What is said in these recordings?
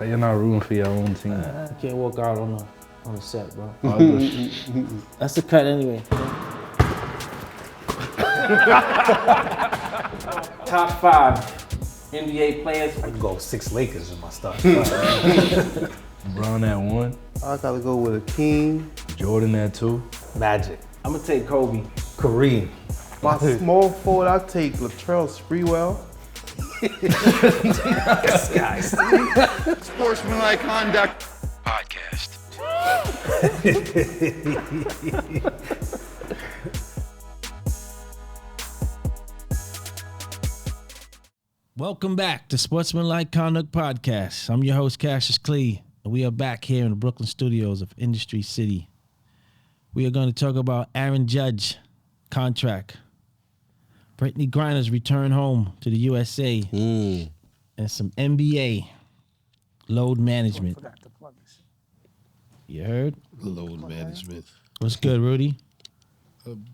You're not rooting for your own team. You can't walk out on the set, bro. That's the cut anyway. Top 5 NBA players. I can go 6 Lakers in my stuff. LeBron at 1. I gotta go with King. Jordan at 2. Magic. I'm gonna take Kobe. Kareem. My small forward, I'll take Latrell Sprewell. This guy, Steve. Sportsmanlike Conduct Podcast. Welcome back to Sportsmanlike Conduct Podcast. I'm your host, Cassius Clee, and we are back here in the Brooklyn studios of Industry City. We are going to talk about Aaron Judge contract, Brittney Griner's return home to the USA, and some NBA load management. You heard? Load management. What's good, Rudy?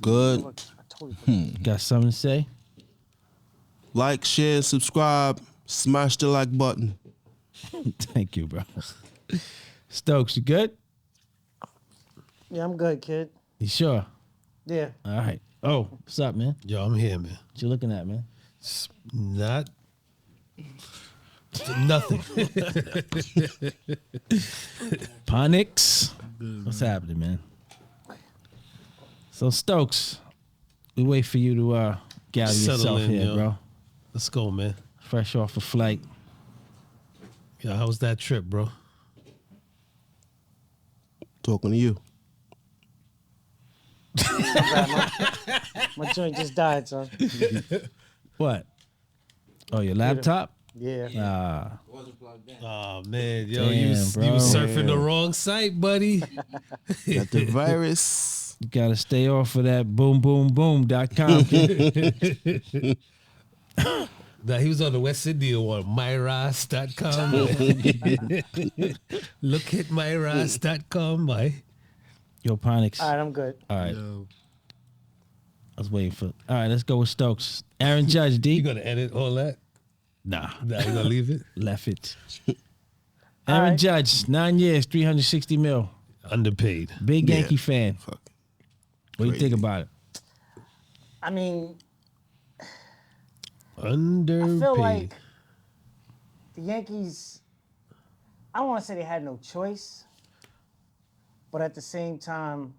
Good. Got something to say? Like, share, subscribe, smash the like button. Thank you, bro. Stokes, you good? Yeah, I'm good, kid. You sure? Yeah. All right. Oh, what's up, man? Yo, I'm here, man. What you looking at, man? Not nothing. Ponix. What's happening, man? So, Stokes, we wait for you to gather Settle yourself in, here, yo. bro. Let's go, man. Fresh off a flight. Yeah, how was that trip, bro? Talking to you. My joint just died, son. What? Oh, your laptop? Yeah. Ah, Oh man, yo, Damn, you was bro. surfing the wrong site, buddy. Got the virus. you gotta stay off of that boomboomboom.com. kid. Nah, he was on the West Indian one, myras.com. Look at myras.com, boy. Yo, Ponix. All right, I'm good. All right. Yo, I was waiting for. All right, let's go with Stokes. Aaron Judge, D. you gonna edit all that? Nah, Nah, you gonna leave it? left it. Aaron right. Judge, 9 years, $360 million. Underpaid. Big Yeah. Yankee fan. Fuck. What do you Crazy. think about it? I mean, Underpaid. I feel like the Yankees, I don't want to say they had no choice, but at the same time,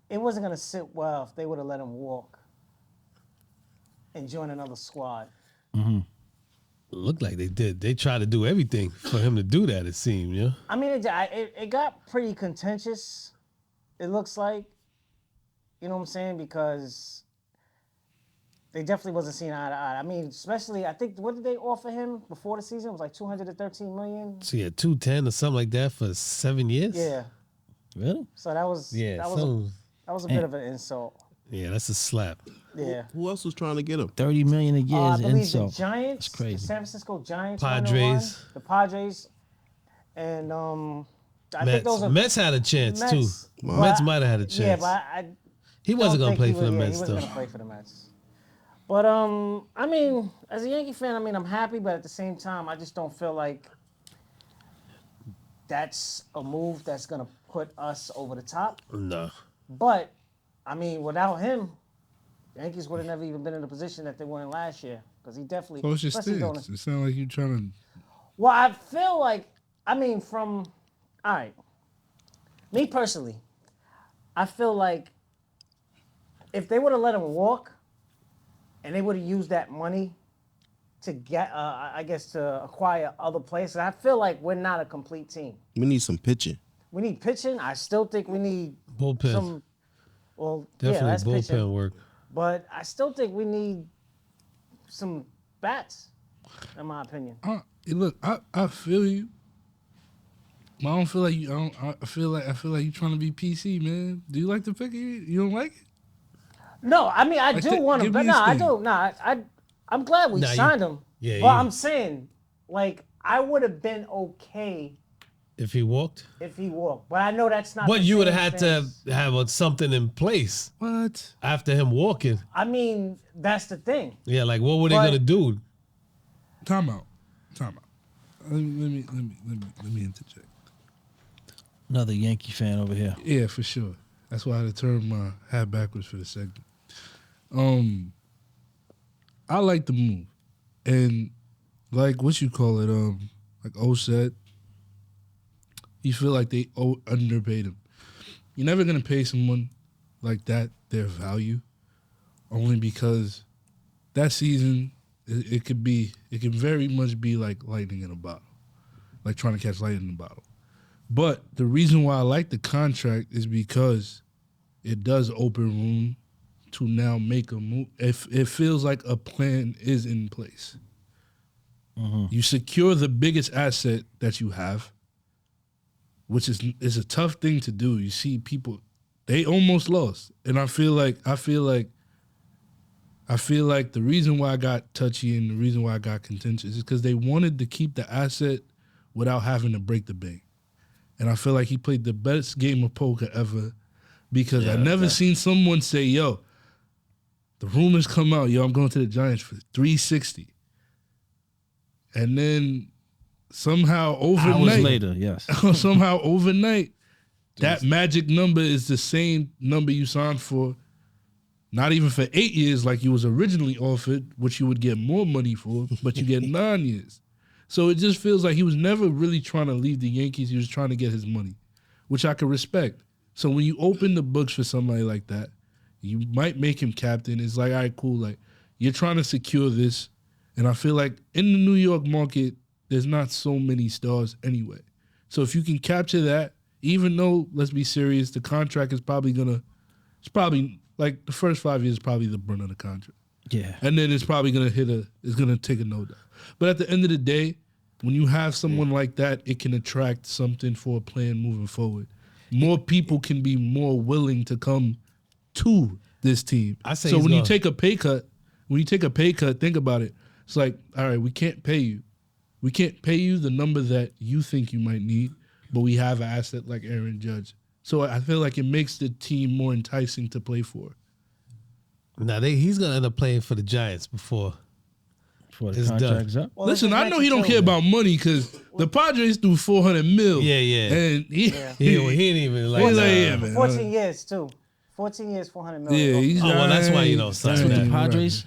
it wasn't going to sit well if they would have let him walk and join another squad. Looked like they did. They tried to do everything for him to do that, it seemed, yeah. I mean, it got pretty contentious, it looks like. You know what I'm saying? Because they definitely wasn't seeing eye to eye. I mean, especially, I think, what did they offer him before the season? It was like $213 million. So yeah, 210 or something like that for 7 years? Yeah. Really? So that was Yeah, that was a bit of an insult. yeah, that's a slap. Yeah. Who else was trying to get him? $30 million a year I is believe insult. the Giants, That's crazy. the San Francisco Giants, Padres. the Padres, and I think Mets. those are Mets had a chance Mets. too. But Mets might have had a chance. Yeah, but he wasn't don't gonna play think for the he Mets wasn't though. gonna play for the Mets. But I mean, as a Yankee fan, I mean, I'm happy, but at the same time, I just don't feel like that's a move that's gonna put us over the top. No. But I mean, without him, the Yankees would have never even been in the position that they were in last year, because he definitely. So what's your especially stance? It sounds like you're trying to. Well, I feel like, I mean, all right, me personally, I feel like if they would have let him walk and they would have used that money to get, I guess, to acquire other players, I feel like we're not a complete team. We need some pitching. We need pitching. I still think we need Bullpen. some, well, Definitely yeah, that's bullpen pitching. work. But I still think we need some bats, in my opinion. Look, I feel you. I don't feel like you. I feel like you're trying to be PC, man. Do you like the pick? You don't like it? No, I mean, I do want him, give but me no, his I thing. do. No, I'm glad we Nah, signed him. yeah, But yeah. I'm saying, like, I would have been okay If he walked. if he walked. But I know that's not. But the you would same have had to thing. have something in place What? after him walking. I mean, that's the thing. Yeah, like what were they But- gonna do? Time out. let me interject. Another Yankee fan over here. Yeah, for sure. That's why I had to turn my hat backwards for the segment. I like the move, and like what you call it, like O said, you feel like they underpaid him. You're never gonna pay someone like that their value, only because that season it can very much be like lightning in a bottle, like trying to catch lightning in a bottle. But the reason why I like the contract is because it does open room to now make a move. If it feels like a plan is in place, you secure the biggest asset that you have, which is a tough thing to do. You see people, they almost lost, and I feel like the reason why I got touchy and the reason why I got contentious is because they wanted to keep the asset without having to break the bank. And I feel like he played the best game of poker ever because I never seen someone say, yo, the rumors come out, yo, I'm going to the Giants for $360. And then somehow overnight. Hours later, yes. Somehow overnight, that magic number is the same number you signed for, not even for 8 years like you was originally offered, which you would get more money for, but you get 9 years. So it just feels like he was never really trying to leave the Yankees. He was trying to get his money, which I can respect. So when you open the books for somebody like that, you might make him captain. It's like, all right, cool. Like, you're trying to secure this. And I feel like in the New York market, there's not so many stars anyway. So if you can capture that, even though, let's be serious, the contract is probably like the first 5 years is probably the brunt of the contract. Yeah. And then it's probably going to take a no down. But at the end of the day, when you have someone like that, it can attract something for a plan moving forward. More people can be more willing to come to this team. So when you take a pay cut, think about it. It's like, all right, we can't pay you. We can't pay you the number that you think you might need, but we have an asset like Aaron Judge. So I feel like it makes the team more enticing to play for. Now he's gonna end up playing for the Giants before the contract's up. Well, listen, I know he don't care about money because the Padres threw $400 million. Yeah. And he He ain't even like. yeah, man. 14 years too. 14 years, $400 million. Yeah, he's well, that's why you don't That's sign what that. the Padres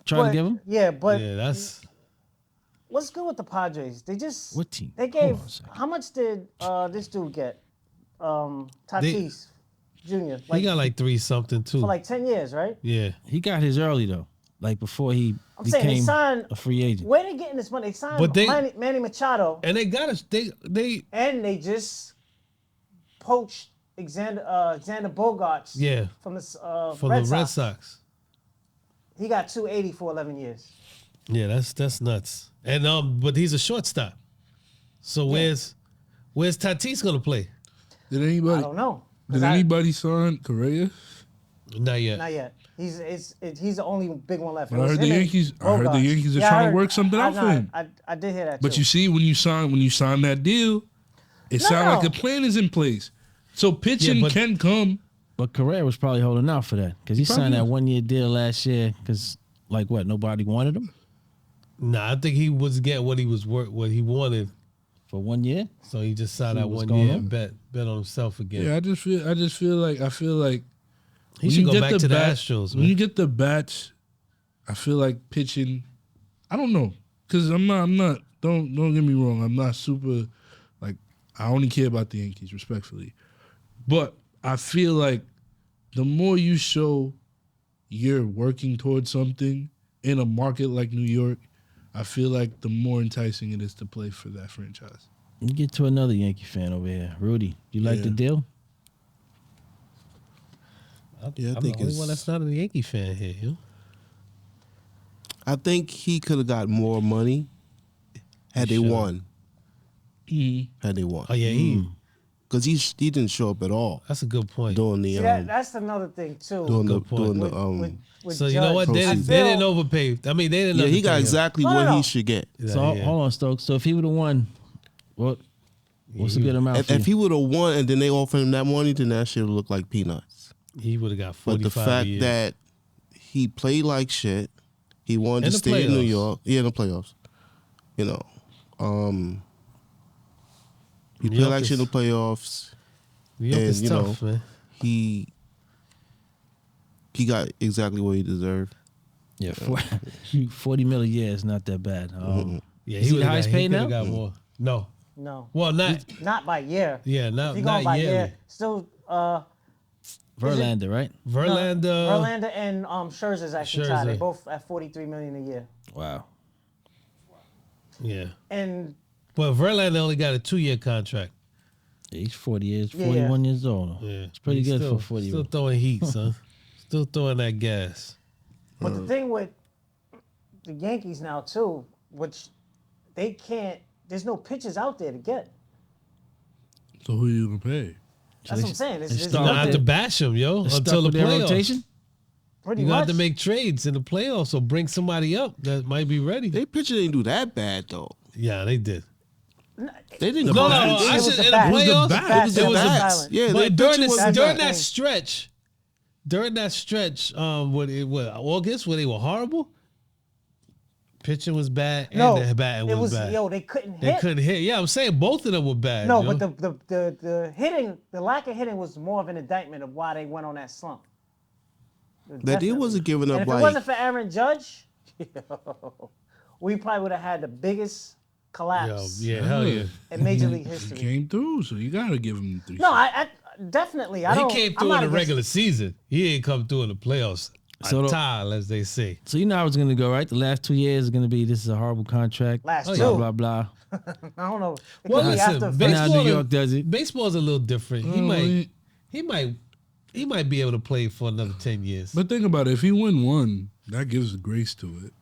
tried to give him? Yeah, but Yeah, that's. what's good with the Padres? They just What team? They Hold gave on a second. how much did this dude get? Tatis Jr. He got like 3 something too. for like 10 years, right? Yeah. He got his early, though. Like, before he I'm saying they became signed. a free agent. Where they getting this money? They signed But they- Manny Machado, And they got us. They and they just poached Xander Bogaerts. yeah From the for Red the Sox. Red Sox. He got $280 for 11 years. Yeah, that's nuts. And but he's a shortstop. So where's Tatis gonna play? Did I anybody don't know. 'Cause did anybody sign Correa? Not yet. Not yet. He's the only big one left. But I It was heard the him and Yankees are Bogaerts. trying I to work something out for him. I did hear that But too. you see, when you sign that deal, it sounds like a plan is in place. So pitching but- can come. But Correa was probably holding out for that because he signed that 1 year deal last year because, like, what, nobody wanted him Nah, I think he was getting what he wanted. for 1 year? So he just signed See that what's 1 going year on? and bet on himself again. Yeah, I feel like He when should you go get back the to the bat- Astros, When man. you get the bats, I feel like pitching. I don't know, because I'm not. Don't get me wrong. I'm not super. Like, I only care about the Yankees, respectfully, but I feel like the more you show you're working towards something in a market like New York, I feel like the more enticing it is to play for that franchise. You get to another Yankee fan over here. Rudy, you like the deal? Yeah, I I'm think the only it's. one that's not a Yankee fan here. You know? I think he could have got more money had they should've. won. Had they won, Oh yeah, because he didn't show up at all that's a good point. during the See, that's another thing too. Good point. With So you know what? They Judge. didn't overpay. I mean, they didn't. yeah, he got underpay him. exactly No, what no. he should get. So Yeah. hold on, Stokes. So if he would have won, what's a good amount for If you? he would have won and then they offered him that money, then that shit would look like peanuts. He would have got But 45 the a fact year. that he played like shit, he wanted In to the stay in New playoffs. York. Yeah, in the playoffs. You know, He New played York like shit in is- the playoffs. New York And, is you tough, know, man. He got exactly what he deserved. Yeah, 40 mil a year is not that bad. Yeah, Is he the would've highest got- paid coulda now? Got more. No. No, Well, not. not by year. Yeah, If not you're not going by yearly. year, still Verlander, right? Verlander. Verlander and Scherzer's actually tied. They Scherzer. both at $43 million a year. Wow. Yeah, And but Verlander only got a 2-year contract. Yeah, he's 40 years, Yeah, 41 years old. Yeah, It's pretty He's good still, for 40 Still throwing heat, son. Still throwing that gas. but the thing with the Yankees now too, which they can't. There's no pitchers out there to get. So who are you gonna pay? That's what I'm saying. It's they just You start gonna have to bash him, yo, They're stuck until the with their playoffs. rotation? pretty You gonna much. have to make trades in the playoffs or bring somebody up that might be ready. They pitcher didn't do that bad though. Yeah, they did. They didn't. No, go no, that no. good. I was should the in the bats. playoffs. Bats. It was Bats. the Silent. Yeah, But during during bad. that stretch, what August where they were horrible, pitching was bad and no, the batting it was was bad. they couldn't They hit. couldn't hit. Yeah, I'm saying both of them were bad. No, yo. but the hitting, the lack of hitting was more of an indictment of why they went on that slump. That Definitely. he wasn't giving And up if it like. wasn't for Aaron Judge, we probably would have had the biggest Yo, collapse yeah, hell yeah. in Major League He history. came through, so you gotta give him 3. No, I definitely. I He don't. came I'm through not in the against- regular season. He ain't come through in the playoffs. So A the- tile, as they say. So you know how it's going to go, right? The last 2 years is going to be this is a horrible contract. Last Oh, two. yeah. Blah, blah, blah. I don't know. It Well, could be listen, after But now Baseball New is- York does it. Baseball's a little different. He might be able to play for another 10 years. But think about it. If he win one, that gives a grace to it.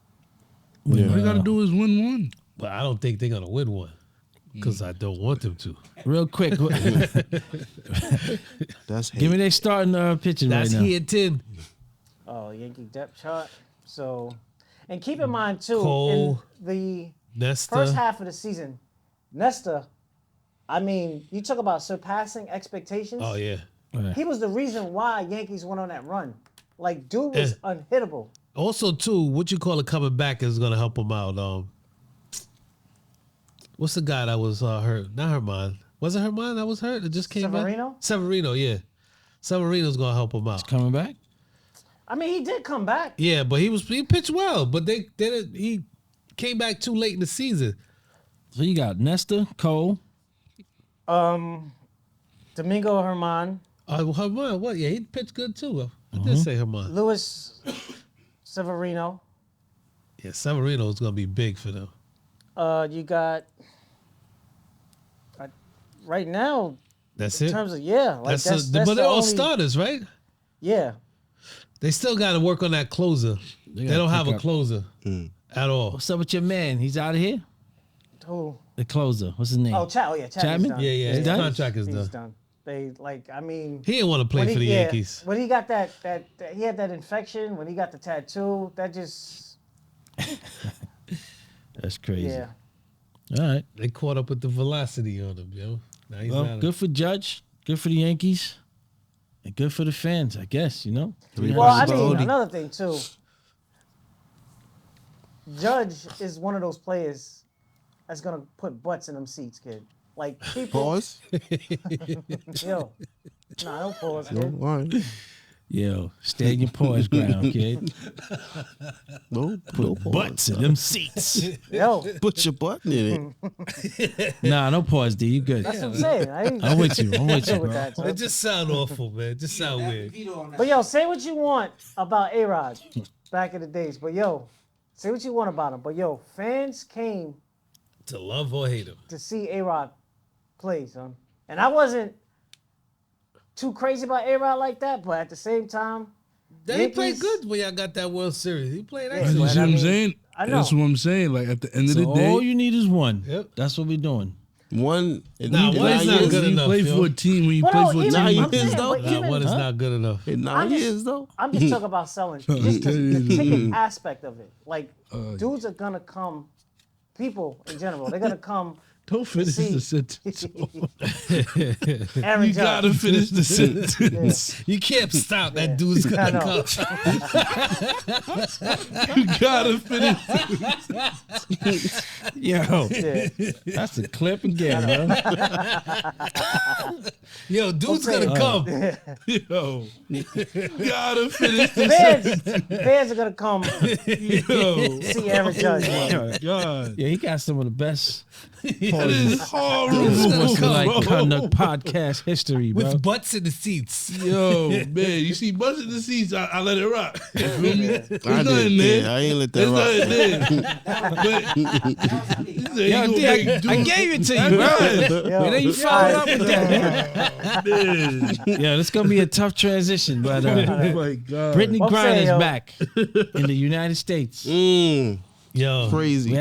Yeah. All you gotta do is win one. But I don't think they're gonna win one because I don't want them to. Real quick. That's hate. Give me their starting pitching That's right now. hitting. Oh, Yankee depth chart. So, and keep in mind too, Cole. in the Nesta. first half of the season, Nesta, I mean, you talk about surpassing expectations. Oh yeah. He was the reason why Yankees went on that run. Like, dude was unhittable. Also, too, what you call it coming back is gonna help him out. What's the guy that was hurt? Not Herman. Was it Herman that was hurt? It just came Severino? back. Severino, yeah. Severino's gonna help him out. Coming back? I mean, he did come back. Yeah, but he pitched well, but he came back too late in the season. So you got Nesta, Cole. Domingo Herman, Herman, what? Yeah, he pitched good too. I did say Herman. Luis Severino. Yeah, Severino's gonna be big for them. You got right now That's in it. terms of that's but they're all only- starters, right? Yeah, They still got to work on that closer. They gotta don't have pick a up- closer at all. What's up with your man? He's out of here? who? The closer. What's his name? Chapman. Chapman? Done. Yeah, yeah, He's his done? contract is He's done. done. They I mean, He didn't want to play when for the Yankees. When he got that he had that infection, when he got the tattoo, that just That's crazy. yeah. All right. They caught up with the velocity on him, yo. Now he's Well, out. good for Judge. Good for the Yankees. And good for the fans, I guess, you know? Well, I mean, Brody. another thing too. Judge is one of those players that's gonna put butts in them seats, kid. Like people, Pause. yo, nah, don't pause, No, kid. all right. Yo, stay in your paws ground, kid. No Put pause. butts in them seats. Yo, Put your button in it. Nah, no pause, D. You good. that's what I'm saying. I'm with you. I'm with you, with bro. that, son. It just sound awful, man. It just sound weird. But yo, say what you want about A-Rod back in the days. But yo, say what you want about him. But yo, fans came To love or hate him. to see A-Rod play, son. And I wasn't too crazy about A-Rod like that, but at the same time, They played Yankees- good when y'all got that World Series. He played Yeah, You excellent. but see what I I'm mean, saying? I know. That's what I'm saying. Like at the end of So the day, all you need is one. Yep. That's what we're doing. One. Nah, in one is 9 not years. good when you enough, play yo. for a team, when you Well, play no, for a even- team, I'm years, saying, though. but Nah, even- one is not good enough. In 9 I'm just- years though. I'm just talking about selling. Just the ticket aspect of it. Like, dudes are gonna come. People in general, they're gonna come Don't finish see- the sentence. Aaron You gotta Judge. finish the sentence. You can't stop. That dude's I gonna know. come. You gotta finish. Yo, Yeah. that's a clip again, bro. Yo, dude's Okay. gonna come. Yo, gotta finish the Fans are gonna come Yo, see Aaron Judge. Man. God, Yeah, he got some of the best that is horrible. Sportsmanlike bro. Conduct Podcast history, bro. With butts in the seats. Yo, man, you see butts in the seats, I let it rock. You feel me? There's I nothing did. there. Yeah, I ain't let There's that nothing rock. there. Yo, D, I gave it to you, bro. Yo, And then you followed up with that. Man. Yeah, this gonna be a tough transition, but Oh my God. Brittney I'm Griner saying, is yo. back in the United States. Yo. Crazy.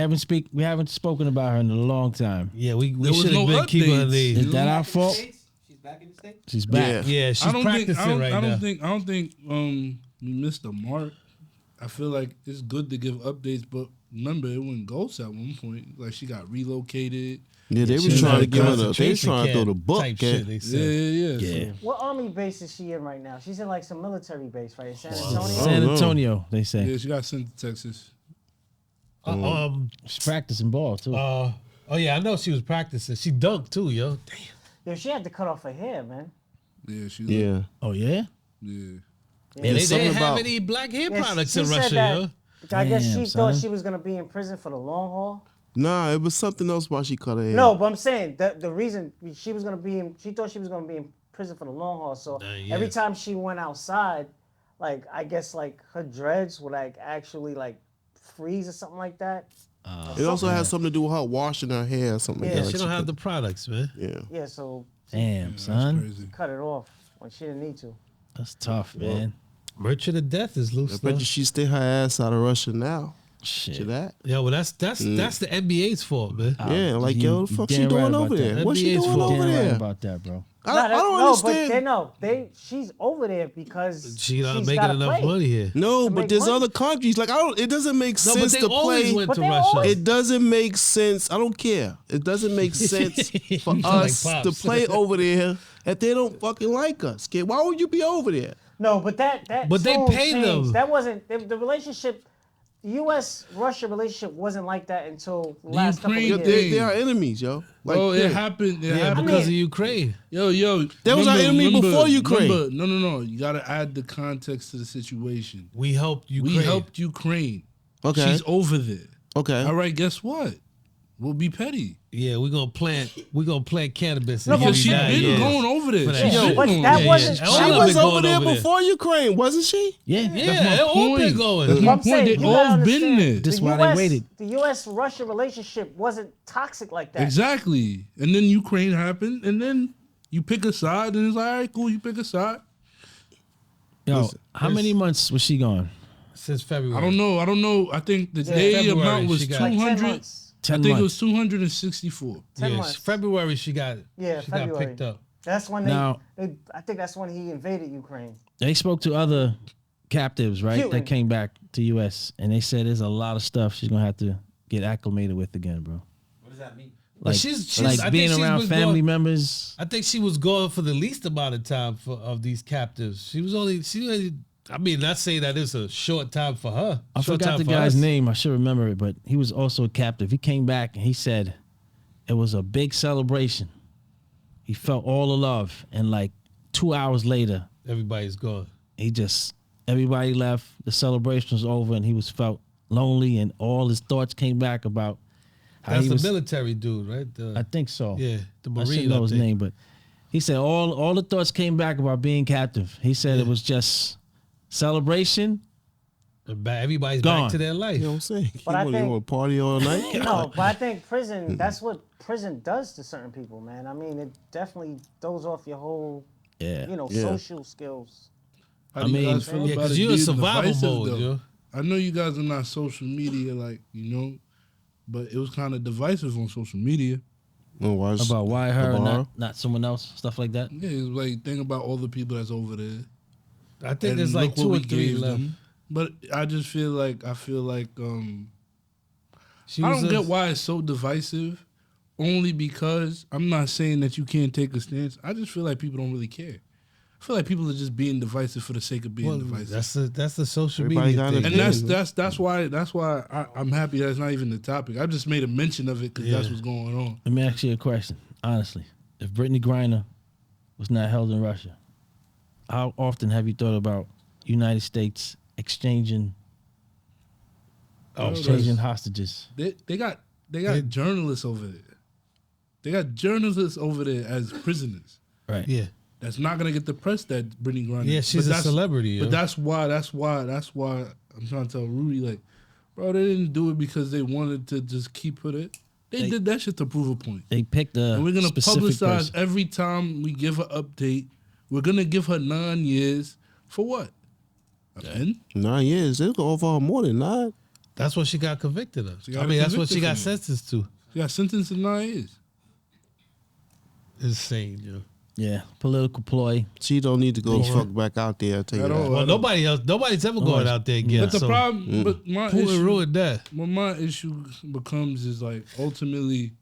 We haven't spoken about her in a long time. Yeah, we There was should have no been keeping her updates. name. Is that our fault? She's back in the States? She's back. Yeah. Yeah, she's practicing right now. I don't think we missed the mark. I feel like it's good to give updates, but remember it went ghost at one point. Like she got relocated. Yeah, they She was was trying at to a give her the. They was concentration trying to throw the camp book. type Yeah. shit, they Yeah, said. yeah. Yeah. What army base is she in right now? She's in like some military base, right? In San Antonio. San no. Antonio, they say. Yeah, she got sent to Texas. She's practicing ball too. Oh yeah, I know she was practicing. She dunked too, yo. Damn. Yo, she had to cut off her hair, man. Yeah, she. Yeah. Oh yeah. Yeah. And they There's something didn't have about- any black hair Yeah, products she in said Russia, that- yo. I guess Damn, she thought son. she was gonna be in prison for the long haul. Nah, it was something else why she cut her hair. No, but I'm saying that the reason she was gonna be in, she thought she was gonna be in prison for the long haul. So yeah. every time she went outside, like I guess like her dreads would like actually like freeze or something like that. It also has something to do with her washing her hair or something Yeah, like that. She Like don't have could- the products, man. Yeah. Yeah, so Damn, That's son. crazy. cut it off when she didn't need to. That's tough, man. Merchant of Death is I loose, bet though. you she stay her ass out of Russia now. Shit. To that. Yo, well, that's the NBA's fault, man. Yeah, like, you- yo, what the fuck you she damn doing right over about there? that. What's she NBA's doing fault. over Damn right there? about that, bro. I don't understand. She's over there because She not she's making gotta enough play. money here. No, to but make there's money. other countries. Like it doesn't make No, but sense they to always play. went But to they Russia. always- It doesn't make sense. I don't care. It doesn't make sense for like us to Pops. play over there if they don't fucking like us. Kid, why would you be over there? No, but that But they soon pay changed. them. That wasn't the relationship. The U.S.-Russia relationship wasn't like that until the last couple of Ukraine years. thing- They are enemies, yo. Like, Oh, yeah. it happened. It Yeah, happened. because I of mean- Ukraine. Yo. That was our enemy before Ukraine. No. You got to add the context to the situation. We helped Ukraine. We helped Ukraine. Okay. She's over there. Okay. All right, guess what? We'll be petty. Yeah, we're gonna plant cannabis. No, in but Because here she Yeah, been yeah. going over there. For that She shit. been But going that over wasn't- there. All She of was it over going there over there. before Ukraine, wasn't she? Yeah. Yeah, That's my they all been point. going. That's But my I'm saying point. you They gotta all been understand, there. This the why they US waited. The U.S.-Russia relationship wasn't toxic like that. Exactly. And then Ukraine happened, and then you pick a side, and it's like, all right, cool, you pick a side. Yo, Listen, how many months was she gone? Since February. I don't know. I think the Yeah. day February, amount was she got- Like 10 200. months. I 10 think months. it was 264. 10 Yeah, months. February she got Yeah, she got February. picked up. That's when Now- I think that's when he invaded Ukraine. They spoke to other captives, right? Putin. That came back to U.S. and they said there's a lot of stuff she's gonna have to get acclimated with again, bro. What does that mean? But Like, she's like I think being she's around been family going- members. I think she was going for the least amount of time of these captives. She only I mean, not saying that it's a short time for her. I Short forgot time the for guy's us. name. I should remember it, but he was also a captive. He came back and he said it was a big celebration. He felt all the love, and like 2 hours later, Everybody's gone. everybody left. The celebration was over, and he was felt lonely, and all his thoughts came back about how That's he the was. military dude, right? I think so. Yeah, the I should Marine. know his think. name, but he said all the thoughts came back about being captive. He said it was just celebration. Everybody's Gone. back to their life. You know what I'm saying? But you I want think- to party all night? No, but I think prison, that's what prison does to certain people, man. I mean, it definitely throws off your whole, Yeah. you social skills. How do you mean- guys feel Yeah, about because it you're in being survival divisive, mode, though? yo. I know you guys are not social media, but it was kind of divisive on social media. About why her and Navarro? not someone else, stuff like that. Yeah, it's like think about all the people that's over there. I think And there's like look what 2 or we 3 gave left. them. But I just feel like She I was don't get why it's so divisive only because I'm not saying that you can't take a stance. I just feel like people don't really care. I feel like people are just being divisive for the sake of being divisive. That's the social Everybody media got thing. an And opinion. that's why I'm happy that's not even the topic. I just made a mention of it because that's what's going on. Let me ask you a question, honestly. If Brittney Griner was not held in Russia, how often have you thought about United States exchanging hostages? They got journalists over there. They got journalists over there as prisoners. Right. Yeah. That's not gonna get the press that Brittney Griner. Yeah, she's a celebrity. But yo. that's why I'm trying to tell Rudy, like, bro, they didn't do it because they wanted to just keep her there. They did that shit to prove a point. They picked a And we're gonna specific publicize person. every time we give her update. We're gonna give her 9 years for what? A pen? 9 years. They'll go over more than 9. That's what she got convicted of. got That's what convicted she got for. sentenced to. She got sentenced to 9 years. Insane, yo. Yeah, political ploy. She don't need to go fuck back out there. I tell you At that. all. Well, nobody's ever going out there again. But the so problem, but my Putin issue, ruined that. what my issue becomes is like ultimately,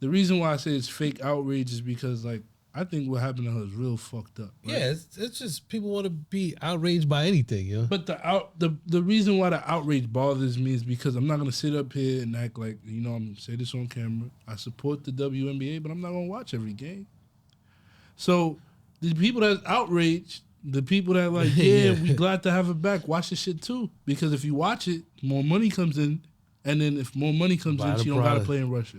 the reason why I say it's fake outrage is because like I think what happened to her is real fucked up. Right? Yeah, it's just people want to be outraged by anything, yo. But the reason why the outrage bothers me is because I'm not gonna sit up here and act like I'm gonna say this on camera. I support the WNBA, but I'm not gonna watch every game. So the people that's outraged, the people that like, we glad to have her back, watch the shit too. Because if you watch it, more money comes in, and then if more money comes Buy in, the she don't gotta product. play in Russia.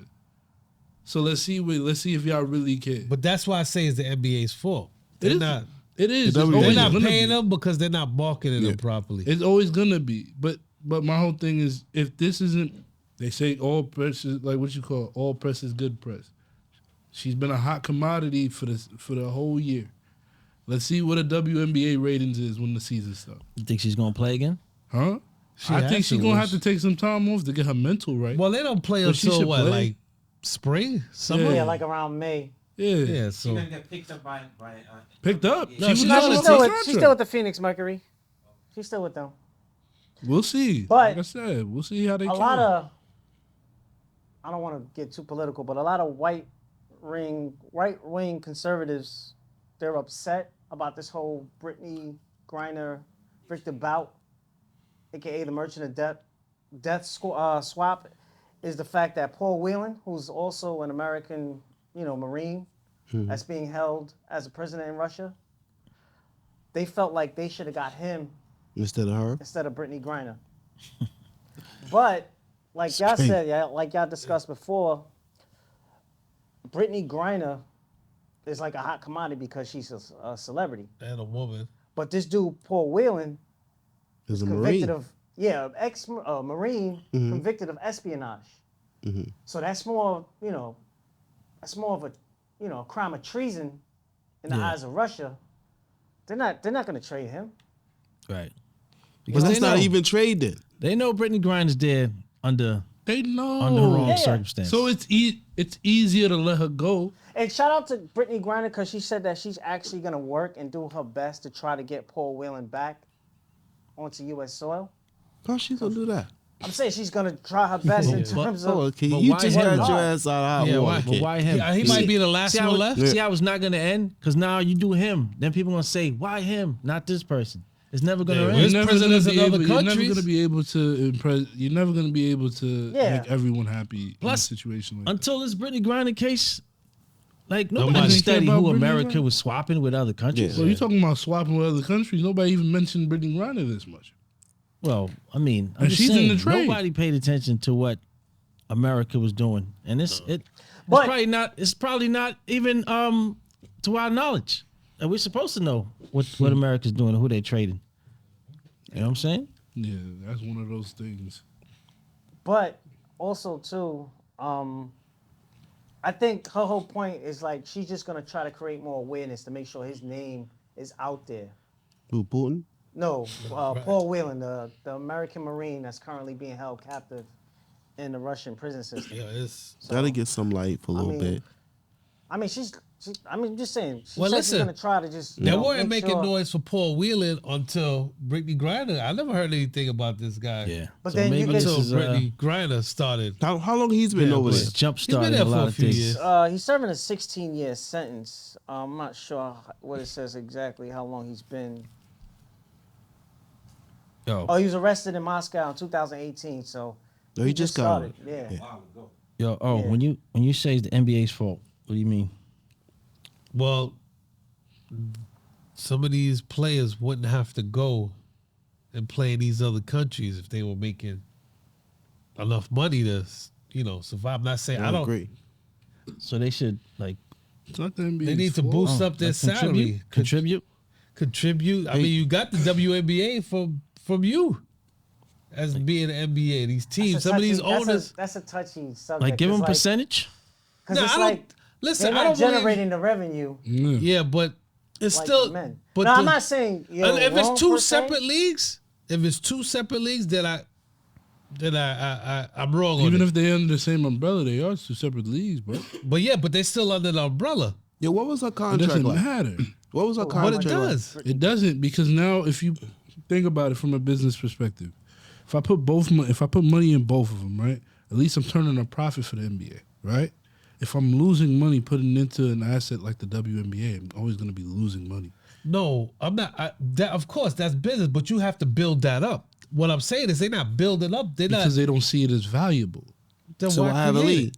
So let's see if y'all really care. But that's why I say it's the NBA's fault. They're not. It is. The It's WNBA. always They're not gonna paying be. them because they're not marketing them properly. It's always gonna be. But my whole thing is, if this isn't, they say all press is like what you call all press is good press. She's been a hot commodity for the whole year. Let's see what a WNBA ratings is when the season starts. You think she's gonna play again? Huh? She I has think she's to, gonna well, have to take some time off to get her mental right. Well, they don't play But she until should what, play. like spring, summer. Yeah, like around May. Yeah. Yeah, She's so gonna get picked up by Picked up. Yeah. She No, was she's No, on not a she's a still, contract. she's still with the Phoenix Mercury. She's still with them. We'll see. But like I said, we'll see how they A can. lot of, I don't want to get too political, but a lot of right-wing conservatives, they're upset about this whole Brittney Griner Victor Bout, aka the Merchant of Death swap, is the fact that Paul Whelan, who's also an American, Marine, that's being held as a prisoner in Russia, they felt like they should have got him Instead of her. instead of Brittney Griner. But like y'all said, like y'all discussed before, Brittney Griner is like a hot commodity because she's a celebrity. and a woman. But this dude Paul Whelan Is a convicted Marine. of ex-Marine convicted of espionage. So that's more, that's more of a, crime of treason in the eyes of Russia. They're not going to trade him. Right. But that's not know. even trading. They know Brittney Griner's dead under They know. her own Yeah. circumstances. So it's easier to let her go. And shout out to Brittney Griner because she said that she's actually going to work and do her best to try to get Paul Whelan back onto U.S. soil. How she gonna do that? I'm saying she's going to try her best in terms of... Oh, okay. But You why just him? got your ass out of hot Yeah, water. But kid. why him? He might be the last See how, one left. see how it's not gonna end? Because now you do him. Then people gonna say, why him? Not this person. It's never gonna Yeah, end. There's You're never prisoners gonna be in other able- You're never countries. gonna be able to impress. You're never gonna be able to Yeah. make everyone happy Plus, in a situation like that. Until this Brittney Griner case, like Nobody nobody care studied about who Brittney America Griner? was swapping with other countries. Yeah. Well, you're talking about swapping with other countries. Nobody even mentioned Brittney Griner this much. Well, I mean, I'm And just she's in saying, the trade. nobody paid attention to what America was doing, and it's But- probably not even to our knowledge, and we're supposed to know what America's doing and who they trading. You know what I'm saying? Yeah, that's one of those things. But also, too, I think her whole point is like she's just going to try to create more awareness to make sure his name is out there. Who, Putin? No, Paul Whelan, the American Marine that's currently being held captive in the Russian prison system. Yeah, it's So, Gotta get some light for a little mean, bit. I mean, I'm just saying. She Well, said listen, she's gonna try to just. They weren't make making sure. noise for Paul Whelan until Brittney Griner. I never heard anything about this guy. Yeah. But So then you maybe get- this Until is Brittney Griner started. How long he's been over but- there? jump He's been starting there a for lot a of few things. years. He's serving a 16-year sentence. I'm not sure what it says exactly how long he's been. Yo, Oh, he was arrested in Moscow in 2018. So No, he just got started. it. Yeah. yo, Yeah. when you say it's the NBA's fault, what do you mean? Well, some of these players wouldn't have to go and play in these other countries if they were making enough money to, survive. I'm not saying I I don't. agree. So they should like It's not the NBA's They need to fault. boost up their salary. Contribute. Contribute. I mean, you got the WNBA from you as being an NBA. These teams, some of these owners. That's a touchy subject. Like give them It's percentage. Because Nah, it's I don't- like Listen, they're I not don't believe- generating the revenue Yeah, but it's like still. the men. But no, I'm the- not saying. You're if it's wrong two per se. separate leagues, then I'm wrong on Even it. if they're under the same umbrella, they are two separate leagues, bro. But they're still under the umbrella. Yo, what was her It contract doesn't like? matter. What was her But contract it like? does. It doesn't, because now if you think about it from a business perspective, if I put money in both of them, right, at least I'm turning a profit for the NBA, right? If I'm losing money putting into an asset like the WNBA, I'm always going to be losing money. No, I'm not. Of course, that's business, but you have to build that up. What I'm saying is they're not building up. They're Because not. they don't see it as valuable. Then So why I have a create league. it?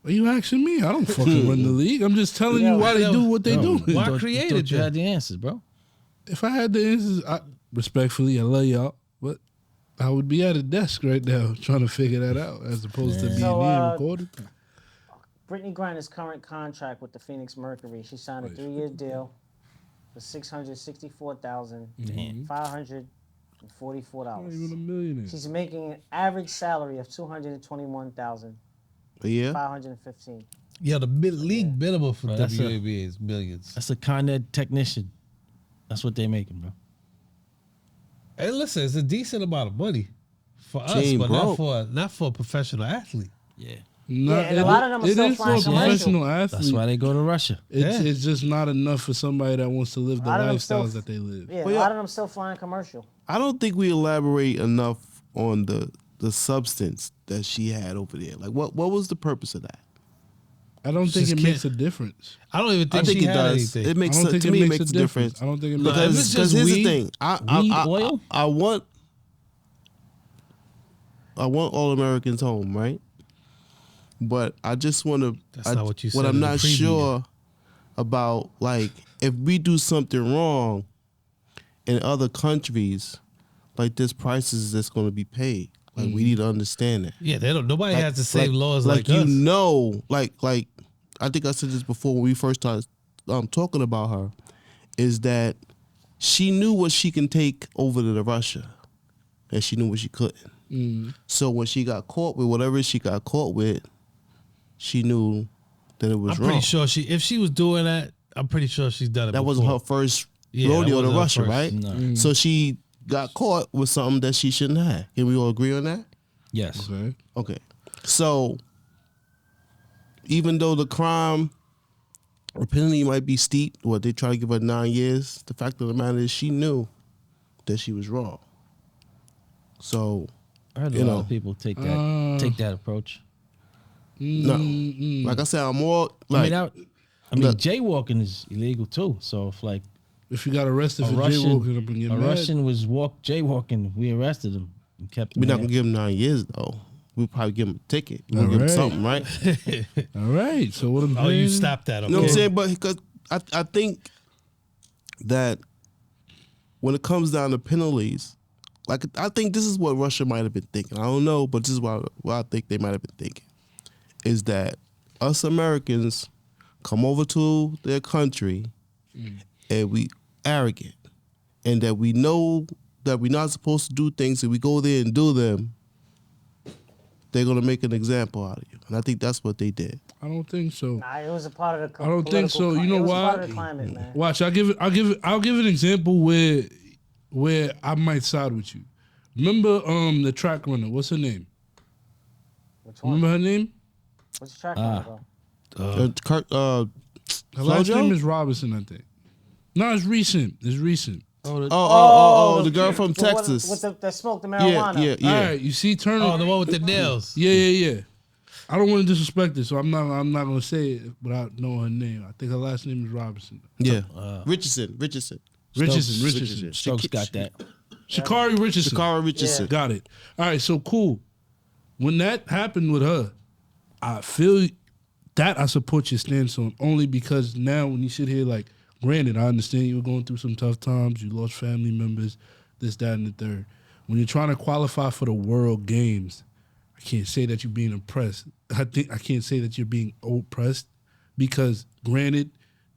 Are you asking me? I don't fucking run the league. I'm just telling you why they do what they do. Why Thought- create thought it you then? had the answers, bro. If I had the answers, respectfully, I love y'all, but I would be at a desk right now trying to figure that out as opposed to being So, here and recording. Brittney Griner's current contract with the Phoenix Mercury, she signed a 3-year deal for $664,544. Not even a millionaire. She's making an average salary of $221,515. A year? Yeah, the league minimum for Bro, that's WNBA is millions. That's a Con Ed technician. That's what they making, bro. And listen, it's a decent amount of money for us, ain't but broke. not for a professional athlete. Yeah. and a lot of them are it still is for a flying commercial. professional athlete. That's why they go to Russia. It's just not enough for somebody that wants to live the A lot of them still- lifestyles that they live. Yeah, Well, a yeah. lot of them still flying commercial. I don't think we elaborate enough on the substance that she had over there. Like, what was the purpose of that? I don't think Just it makes a difference. I don't even I think think she it had does. anything. It makes I don't think to it me it makes makes a difference. I don't think it No, makes if a it's difference. just Because here's weed- the thing, weed oil? I want all Americans home, right? But I just want to. That's not what you said What I'm in the not preview. sure about, like, if we do something wrong in other countries, like, there's prices that's going to be paid. Like, we need to understand that. Yeah, they don't. Nobody has the same like, laws like you us. know, like I think I said this before when we first started talking about her, is that she knew what she can take over to Russia, and she knew what she couldn't. So when she got caught with whatever she got caught with, she knew that it was I'm wrong. pretty sure if she was doing that, I'm pretty sure she's done it. That wasn't her before. first Yeah, that rodeo to wasn't her Russia, first. right? No. So she got caught with something that she shouldn't have. Can we all agree on that? Yes. Okay. Okay. So even though the crime or penalty might be steep, what they try to give her 9 years, the fact of the matter is she knew that she was wrong. So I heard a You lot know. of people take that approach. no, like I said, I'm more like I mean, Look. jaywalking is illegal too. So if like If you got arrested a for jaywalking up and get a mad, Russian was jaywalking, we arrested him and kept him. we're not there. gonna give him 9 years though. We'll probably give him a ticket. We'll give him Alright. something, right? all right. So what I'm Oh, you saying- stopped that. Okay. You know what I'm saying? But because I think that when it comes down to penalties, like I think this is what Russia might have been thinking. I don't know, but this is what I think they might have been thinking. Is that us Americans come over to their country and we arrogant and that we know that we're not supposed to do things and we go there and do them, they're gonna make an example out of you. And I think that's what they did. I don't think so. Nah, it was a part of the. I don't think so. You know it was why? part of the climate, man. Watch, I'll give an example where I might side with you. Remember the track runner? What's her name? Which one? Remember her name? Which track? bro? Kurt, Her last Flojo? name is Robinson, I think. No, it's recent. It's recent. the girl from Texas. That smoked the Yeah, marijuana. yeah. All right, you see, Turner. Oh, the one with the nails. Yeah. I don't want to disrespect it, so I'm not gonna say it without knowing her name. I think her last name is Robinson. Yeah. Richardson. Stokes got that. Sha'Carri Richardson. Sha'Carri Richardson. Got it. All right, so cool. When that happened with her, I feel that I support your stance on, only because now when you sit here, like, granted, I understand you were going through some tough times, you lost family members, this, that, and the third. When you're trying to qualify for the World Games, I can't say that you're being oppressed. I can't say that you're being oppressed because, granted,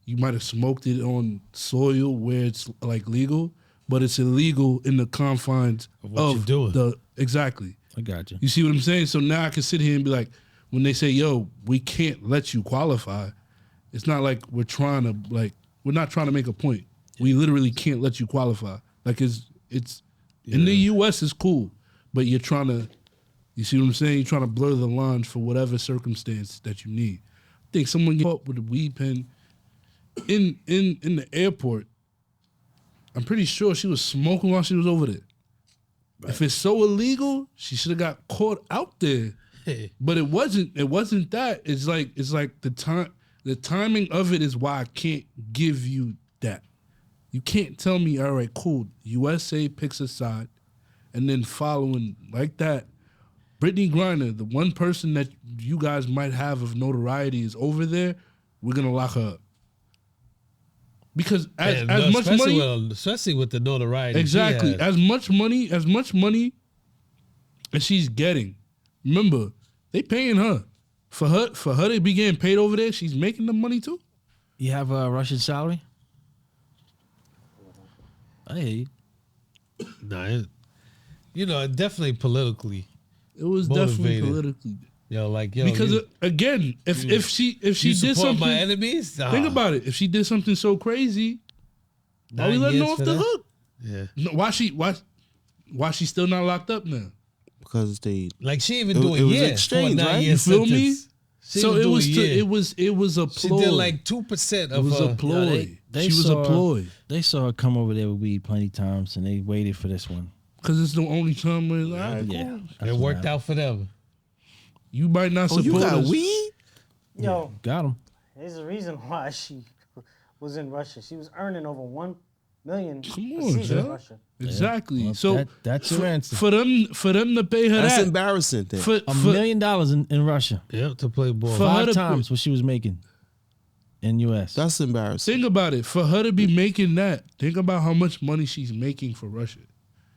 you might have smoked it on soil where it's like legal, but it's illegal in the confines Of what you're doing. Exactly. I got you. You see what I'm saying? So now I can sit here and be like, when they say, "Yo, we can't let you qualify," it's not like we're not trying to make a point. We literally can't let you qualify. Like it's in the U.S. it's cool, but you're trying to. You see what I'm saying? You're trying to blur the lines for whatever circumstance that you need. I think someone get caught with a weed pen in the airport. I'm pretty sure she was smoking while she was over there. Right. If it's so illegal, she should have got caught out there. But it wasn't that. It's like the timing of it is why I can't give you that. You can't tell me, all right, cool, USA picks a side, and then following like that, Brittney Griner, the one person that you guys might have of notoriety is over there, we're gonna lock her up. Because as much money, especially with the notoriety, exactly, as much money as she's getting, remember, they paying her. For her to be getting paid over there, she's making the money too. You have a Russian salary? I hear you. No, definitely politically. It was motivated. definitely politically. Because again, if she did something, my enemies. Think about it. If she did something so crazy, why we letting her off the hook? Yeah. No, why she still not locked up now? Because they she even do a year. Was exchange, right? You feel me? So it was a ploy. She did like 2% of it was her. a ploy. She was a ploy. They saw her come over there with weed plenty times, and they waited for this one. Because it's the only time where it's Yeah, it worked out for them. You might not support you got us. weed? Yo, got him. there's a reason why she was in Russia. She was earning over $1 million Come a on, season in Joe. Russia. Exactly. Well, So that's your answer. for them to pay her That's that embarrassing. Then. $1 million in Russia. Yeah, to play ball. For her 5 to times what she was making in U.S. That's embarrassing. think about it. For her to be making that, think about how much money she's making for Russia.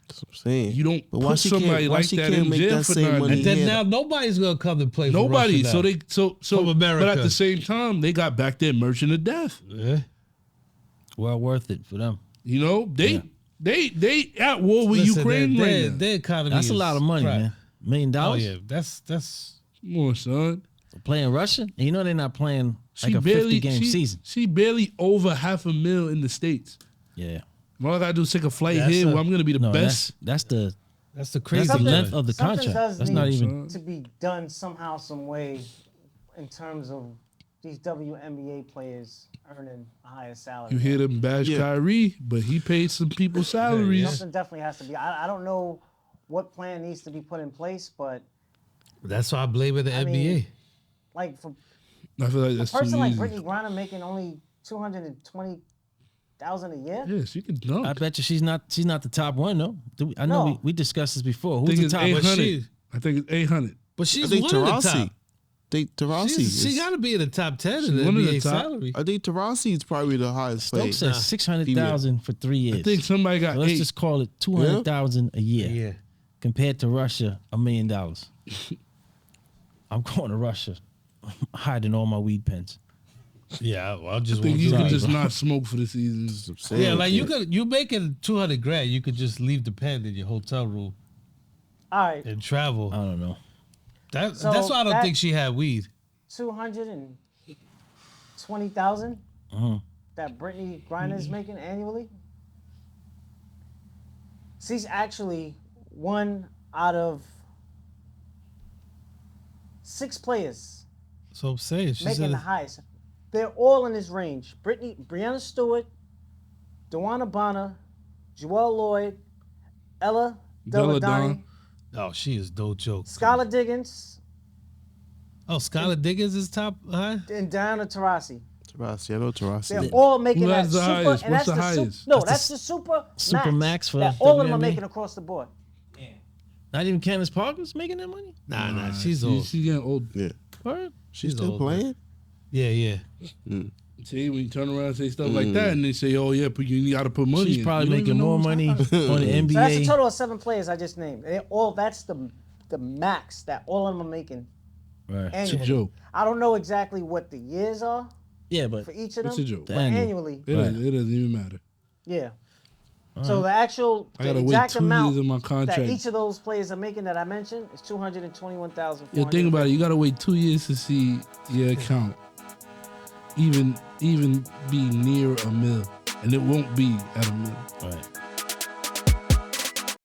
That's what I'm saying. You don't But why put she somebody can't- why like she that can't in make jail that for same 9 money years. Then Yeah. now nobody's gonna come and play Nobody. for Russia now. So From America. But at the same time, they got back there merchant of death. Yeah. Well worth it for them. You know, they at war with Listen, Ukraine right now. their economy That's a is lot of money, crap. man. $1 million? Oh yeah, that's Come on, son. Playing Russia? And you know they're not playing like a 50-game season. She barely over $500,000 in the States. Yeah. All I gotta do is take a flight That's here a- where I'm gonna be the No, best. that's the crazy that's the thing. length of the Something contract. does That's need not even. to be done somehow, some way, in terms of these WNBA players earning a higher salary. You hear them bash Yeah. Kyrie, but he paid some people salaries. Something definitely has to be. I don't know what plan needs to be put in place, but That's why I blame it the I NBA. mean, like for I feel like a that's too person like easy. Brittney Griner making only $220,000 a year. Yeah, she can dunk. I bet you she's not the top one though. I know No. we discussed this before. I Who's think the it's top? 800. I think it's 800. But I she's think one of the Tarasi. top. Tarasi. She got to be in the top 10 in She's the one of the NBA top. salary. I think Tarasi is probably the highest paid. Stokes says 600,000 for 3 years. I think somebody got So let's 8. just call it 200,000 a year. Yeah. Compared to Russia, $1 million. I'm going to Russia. I'm hiding all my weed pens. Yeah, well, I I just think want you to can do just it. not smoke for the season. Yeah, like you making $200,000, you could just leave the pen in your hotel room All right, and travel. I don't know. That's So why I don't that- think she had weed. 220,000 that Brittney Griner is making annually. She's actually one out of 6 players So I'm saying she making said the highest. They're all in this range. Brianna Stewart, Dewana Bonner, Joelle Lloyd, Ella Deladani, oh, she is no joke. Skylar Diggins, Oh, Skylar Diggins is top high? and Diana Taurasi. Tarasi, I know Tarasi. They're all making Who that has the super. highest? And What's that's the the highest? No, That's that's the the super super max for that all of them are WNBA? making across the board. Not even Candace Parker's making that money? Nah, she's old. She's getting old. Yeah. Word? She's She's still old, playing? Yeah. See, when you turn around and say stuff like that, and they say, "Oh yeah, but you got to put money." She's in. probably You don't making even know more who's money high. on the So that's a NBA. total of 7 players I just named. They all that's the max that all of them are making Right. It's a annually. joke. I don't know exactly what the years are Yeah, but for each of them. It's a joke. The But annual. annually, It doesn't even matter. yeah. So the actual, I the gotta wait exact 2 amount years of my that contract. each of those players are making that I mentioned is $221,000. Yeah, think about it. You gotta wait 2 years to see your account even be near a mil, and it won't be at a mil. right.